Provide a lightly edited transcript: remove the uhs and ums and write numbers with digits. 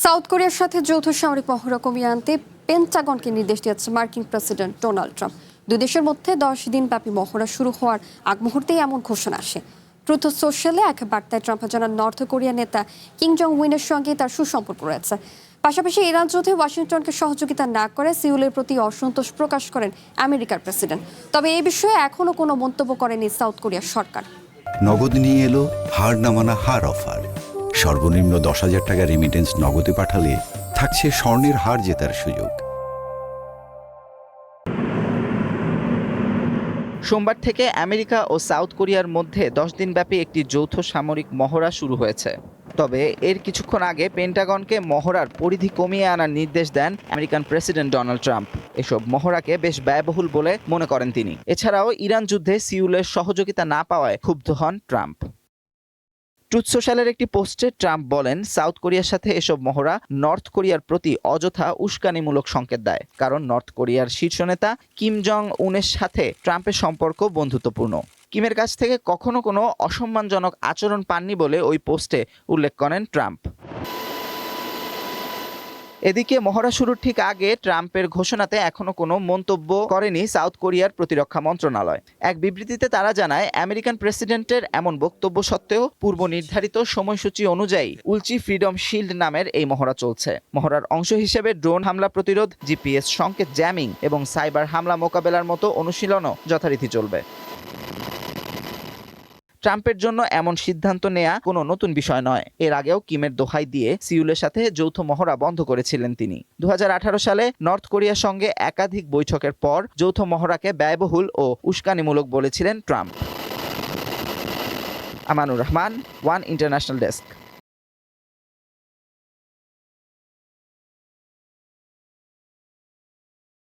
South কোরিয়ার সাথে যৌথ সামরিক মহড়া কমিয়ে আনতে পেন্টাগনকে নির্দেশ দিয়েছে মার্কিন প্রেসিডেন্ট ডোনাল্ড ট্রাম্প। দুই দেশের মধ্যে 10 দিনব্যাপী মহড়া শুরু হওয়ার আগ মুহূর্তেই এমন ঘোষণা আসে। ট্রুথ সোশ্যালে এক বার্তায় ট্রাম্প জানান নর্থ কোরিয়া নেতা কিম জং উনের সঙ্গে তার সুসম্পর্ক রয়েছে। পাশাপাশি ইরান যুদ্ধে ওয়াশিংটনকে সহযোগিতা না করে সিউলের প্রতি অসন্তোষ প্রকাশ করেন আমেরিকার প্রেসিডেন্ট। তবে এই বিষয়ে এখনো কোনো মন্তব্য করেনি সাউথ কোরিয়ার সরকার। নগদ নিয়ে এলো হার না মানা হার অফার। সর্বনিম্ন 10,000 টাকা রেমিটেন্স নগদে পাঠালে থাকছে স্বর্ণের হার জেতার সুযোগ। সোমবার থেকে আমেরিকা ও সাউথ কোরিয়ার মধ্যে 10 দিনব্যাপী একটি যৌথ সামরিক মহড়া শুরু হয়েছে। তবে এর কিছুক্ষণ আগে পেন্টাগনকে মহড়ার পরিধি কমিয়ে আনার নির্দেশ দেন আমেরিকান প্রেসিডেন্ট ডোনাল্ড ট্রাম্প। এসব মহড়াকে বেশ ব্যয়বহুল বলে মনে করেন তিনি। এছাড়াও ইরান যুদ্ধে সিউলের সহযোগিতা না পাওয়ায় ক্ষুব্ধ হন ট্রাম্প। ট্রুথ সোশ্যালের একটি পোস্টে ট্রাম্প বলেন, সাউথ কোরিয়ার সাথে এসব মহড়া নর্থ কোরিয়ার প্রতি অযথা উস্কানিমূলক সংকেত দেয়। কারণ নর্থ কোরিয়ার শীর্ষ নেতা কিম জং উনের সাথে ট্রাম্পের সম্পর্ক বন্ধুত্বপূর্ণ। কিমের কাছ থেকে কখনো কোনো অসম্মানজনক আচরণ পাননি বলে ওই পোস্টে উল্লেখ করেন ট্রাম্প। এদিকে মহড়া শুরুর ঠিক আগে ট্রাম্পের ঘোষণাতে এখনো কোনো মন্তব্য করেনি সাউথ কোরিয়ার প্রতিরক্ষা মন্ত্রণালয়। এক বিবৃতিতে তারা জানায়, আমেরিকান প্রেসিডেন্টের এমন বক্তব্য সত্ত্বেও পূর্ব নির্ধারিত সময়সূচি অনুযায়ী উলচি ফ্রিডম শিল্ড নামের এই মহড়া চলছে। মহড়ার অংশ হিসেবে ড্রোন হামলা প্রতিরোধ, জিপিএস সংকেত জ্যামিং এবং সাইবার হামলা মোকাবেলার মতো অনুশীলনও যথারীতি চলবে। ট্রাম্পের জন্য এমন সিদ্ধান্ত নেওয়া কোনো নতুন বিষয় নয়। এর আগেও কিমের দোহাই দিয়ে সিউলের সাথে যৌথ মহড়া বন্ধ করেছিলেন তিনি। 2018 সালে নর্থ কোরিয়ার সঙ্গে একাধিক বৈঠকের পর যৌথ মহড়াকে ব্যয়বহুল ও উস্কানিমূলক বলেছিলেন Trump. Amanur Rahman, one international desk.